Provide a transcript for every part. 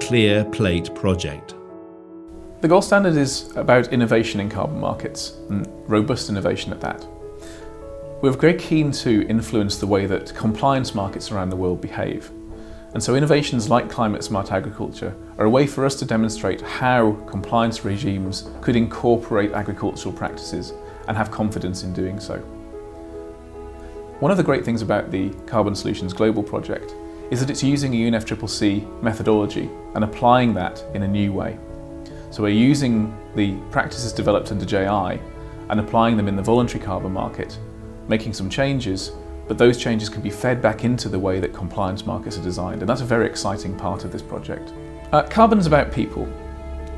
Clear Plate project. The gold standard is about innovation in carbon markets, and robust innovation at that. We're very keen to influence the way that compliance markets around the world behave. And so innovations like climate smart agriculture are a way for us to demonstrate how compliance regimes could incorporate agricultural practices and have confidence in doing so. One of the great things about the Carbon Solutions Global project is that it's using a UNFCCC methodology and applying that in a new way. So we're using the practices developed under JI and applying them in the voluntary carbon market, making some changes, but those changes can be fed back into the way that compliance markets are designed, and that's a very exciting part of this project. Carbon's about people.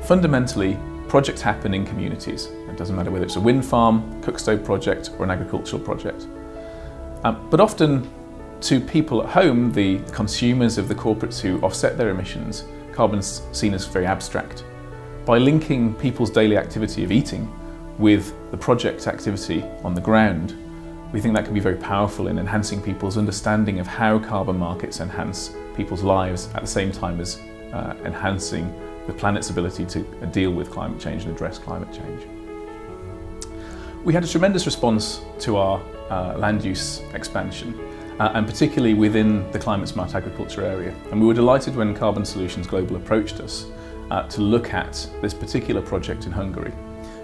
Fundamentally, projects happen in communities. It doesn't matter whether it's a wind farm, cook stove project, or an agricultural project. But often, to people at home, the consumers of the corporates who offset their emissions, carbon's seen as very abstract. By linking people's daily activity of eating with the project activity on the ground, we think that can be very powerful in enhancing people's understanding of how carbon markets enhance people's lives at the same time as enhancing the planet's ability to deal with climate change and address climate change. We had a tremendous response to our land use expansion, and particularly within the climate smart agriculture area. And we were delighted when Carbon Solutions Global approached us to look at this particular project in Hungary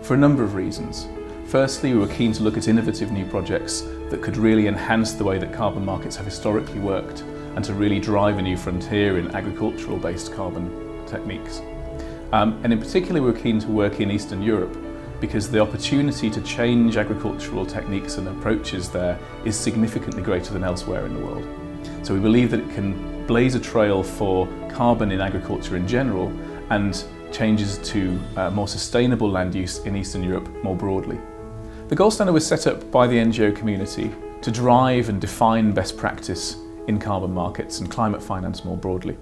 for a number of reasons. Firstly, we were keen to look at innovative new projects that could really enhance the way that carbon markets have historically worked and to really drive a new frontier in agricultural-based carbon techniques. And in particular, we were keen to work in Eastern Europe because the opportunity to change agricultural techniques and approaches there is significantly greater than elsewhere in the world. So we believe that it can blaze a trail for carbon in agriculture in general and changes to more sustainable land use in Eastern Europe more broadly. The gold standard was set up by the NGO community to drive and define best practice in carbon markets and climate finance more broadly.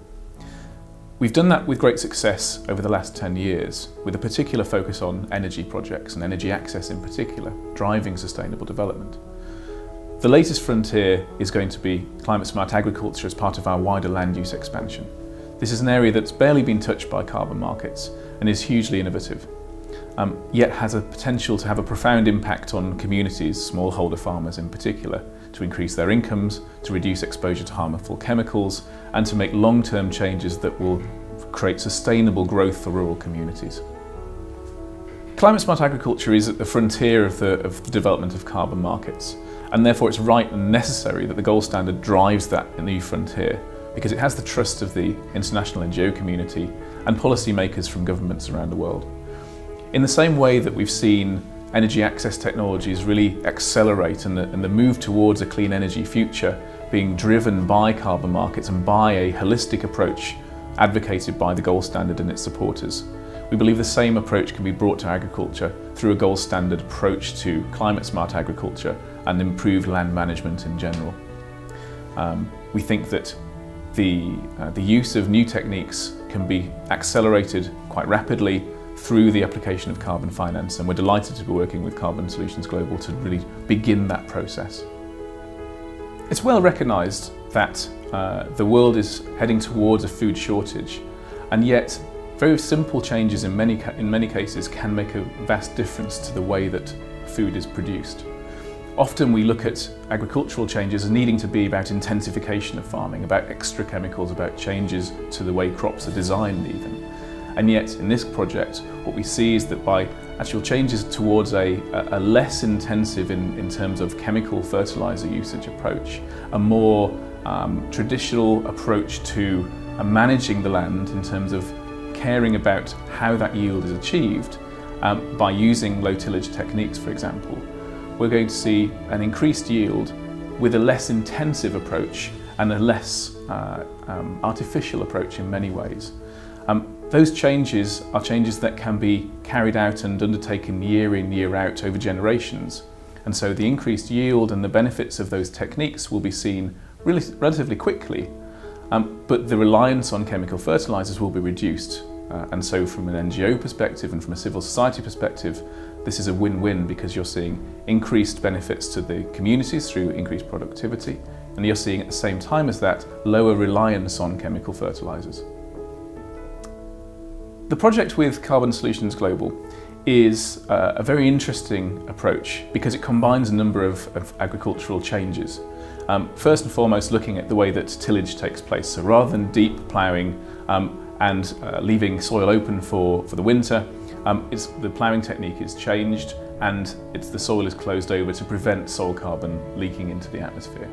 We've done that with great success over the last 10 years, with a particular focus on energy projects and energy access in particular, driving sustainable development. The latest frontier is going to be climate smart agriculture as part of our wider land use expansion. This is an area that's barely been touched by carbon markets and is hugely innovative, yet has a potential to have a profound impact on communities, smallholder farmers in particular, to increase their incomes, to reduce exposure to harmful chemicals, and to make long-term changes that will create sustainable growth for rural communities. Climate smart agriculture is at the frontier of the development of carbon markets, and therefore it's right and necessary that the gold standard drives that new frontier, because it has the trust of the international NGO community and policymakers from governments around the world. In the same way that we've seen energy access technologies really accelerate and the move towards a clean energy future being driven by carbon markets and by a holistic approach advocated by the gold standard and its supporters, we believe the same approach can be brought to agriculture through a gold standard approach to climate smart agriculture and improved land management in general. We think that the use of new techniques can be accelerated quite rapidly through the application of carbon finance, and we're delighted to be working with Carbon Solutions Global to really begin that process. It's well recognised that the world is heading towards a food shortage, and yet very simple changes in many cases can make a vast difference to the way that food is produced. Often we look at agricultural changes as needing to be about intensification of farming, about extra chemicals, about changes to the way crops are designed even. And yet in this project what we see is that by actual changes towards a less intensive in terms of chemical fertiliser usage approach, a more traditional approach to managing the land in terms of caring about how that yield is achieved by using low tillage techniques, for example, we're going to see an increased yield with a less intensive approach and a less artificial approach in many ways. Those changes are changes that can be carried out and undertaken year in, year out over generations. And so the increased yield and the benefits of those techniques will be seen relatively quickly, but the reliance on chemical fertilisers will be reduced. And so from an NGO perspective and from a civil society perspective, this is a win-win because you're seeing increased benefits to the communities through increased productivity, and you're seeing at the same time as that lower reliance on chemical fertilisers. The project with Carbon Solutions Global is a very interesting approach because it combines a number of agricultural changes. First and foremost, looking at the way that tillage takes place. So rather than deep ploughing and leaving soil open for the winter, the ploughing technique is changed and the soil is closed over to prevent soil carbon leaking into the atmosphere.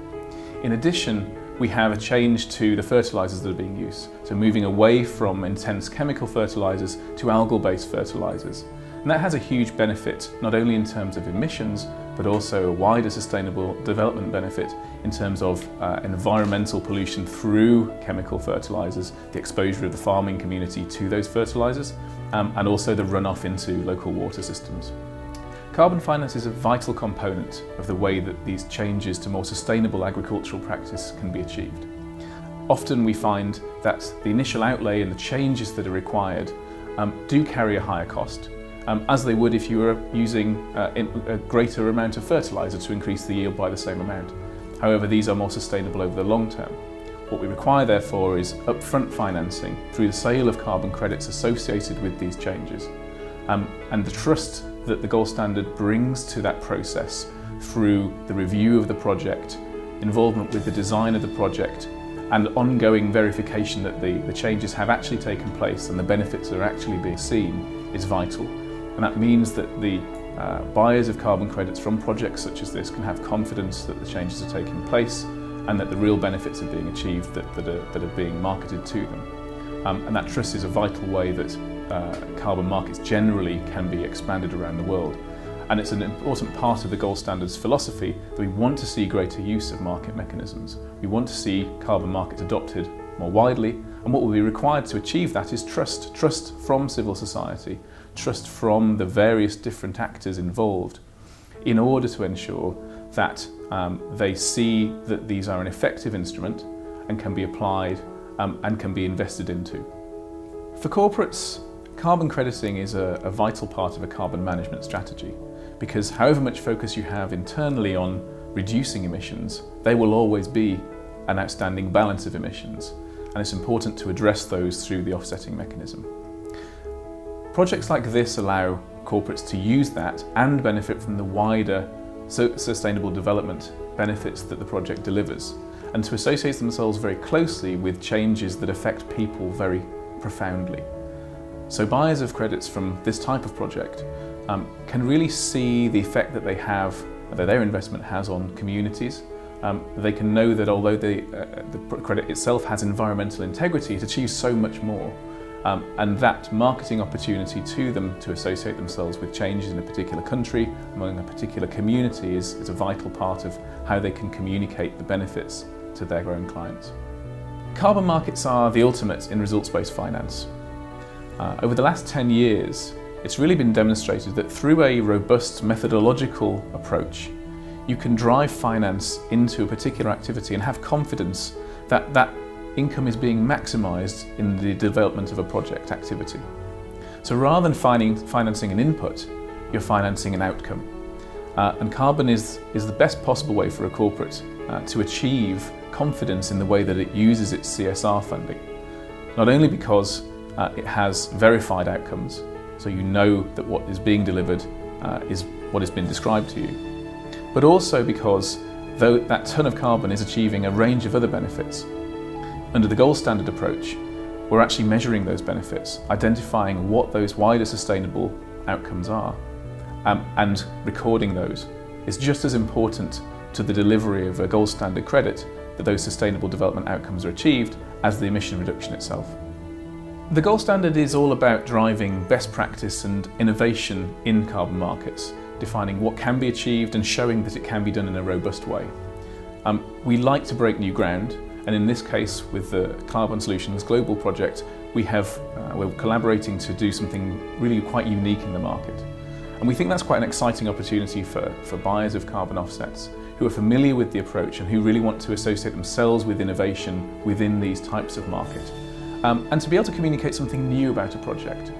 In addition, we have a change to the fertilisers that are being used. So moving away from intense chemical fertilisers to algal-based fertilisers. And that has a huge benefit, not only in terms of emissions, but also a wider sustainable development benefit in terms of environmental pollution through chemical fertilisers, the exposure of the farming community to those fertilisers, and also the runoff into local water systems. Carbon finance is a vital component of the way that these changes to more sustainable agricultural practice can be achieved. Often we find that the initial outlay and the changes that are required do carry a higher cost, as they would if you were using a greater amount of fertiliser to increase the yield by the same amount. However, these are more sustainable over the long term. What we require, therefore, is upfront financing through the sale of carbon credits associated with these changes, and the trust that the gold standard brings to that process through the review of the project, involvement with the design of the project, and ongoing verification that the changes have actually taken place and the benefits are actually being seen is vital. And that means that the buyers of carbon credits from projects such as this can have confidence that the changes are taking place and that the real benefits are being achieved that are being marketed to them. And that trust is a vital way that carbon markets generally can be expanded around the world. And it's an important part of the gold standard's philosophy that we want to see greater use of market mechanisms. We want to see carbon markets adopted more widely, and what will be required to achieve that is trust. Trust from civil society, trust from the various different actors involved in order to ensure that they see that these are an effective instrument and can be applied and can be invested into. For corporates, carbon crediting is a vital part of a carbon management strategy, because however much focus you have internally on reducing emissions, there will always be an outstanding balance of emissions, and it's important to address those through the offsetting mechanism. Projects like this allow corporates to use that and benefit from the wider sustainable development benefits that the project delivers, and to associate themselves very closely with changes that affect people very profoundly. So buyers of credits from this type of project can really see the effect that their investment has on communities. They can know that although the credit itself has environmental integrity, it achieves so much more. And that marketing opportunity to them to associate themselves with changes in a particular country, among a particular community, is a vital part of how they can communicate the benefits to their own clients. Carbon markets are the ultimate in results-based finance. Over the last 10 years, it's really been demonstrated that through a robust methodological approach, you can drive finance into a particular activity and have confidence that that income is being maximised in the development of a project activity. So rather than financing an input, you're financing an outcome. And carbon is the best possible way for a corporate to achieve confidence in the way that it uses its CSR funding. Not only because it has verified outcomes, so you know that what is being delivered is what has been described to you, but also because though that ton of carbon is achieving a range of other benefits. Under the gold standard approach, we're actually measuring those benefits, identifying what those wider sustainable outcomes are, and recording those. It's just as important to the delivery of a gold standard credit that those sustainable development outcomes are achieved as the emission reduction itself. The gold standard is all about driving best practice and innovation in carbon markets, defining what can be achieved and showing that it can be done in a robust way. We like to break new ground, and in this case with the Carbon Solutions Global project, we're collaborating to do something really quite unique in the market. And we think that's quite an exciting opportunity for buyers of carbon offsets who are familiar with the approach and who really want to associate themselves with innovation within these types of market. And to be able to communicate something new about a project.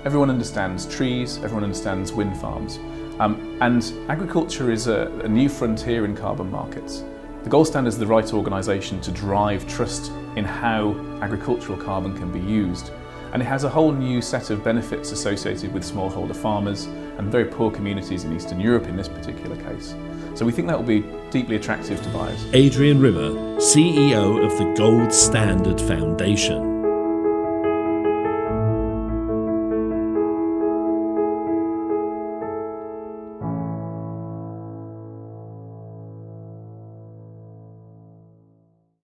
Everyone understands trees, everyone understands wind farms, and agriculture is a new frontier in carbon markets. The gold standard is the right organisation to drive trust in how agricultural carbon can be used, And it has a whole new set of benefits associated with smallholder farmers and very poor communities in Eastern Europe in this particular case. So we think that will be deeply attractive to buyers. Adrian Rimmer, CEO of the Gold Standard Foundation.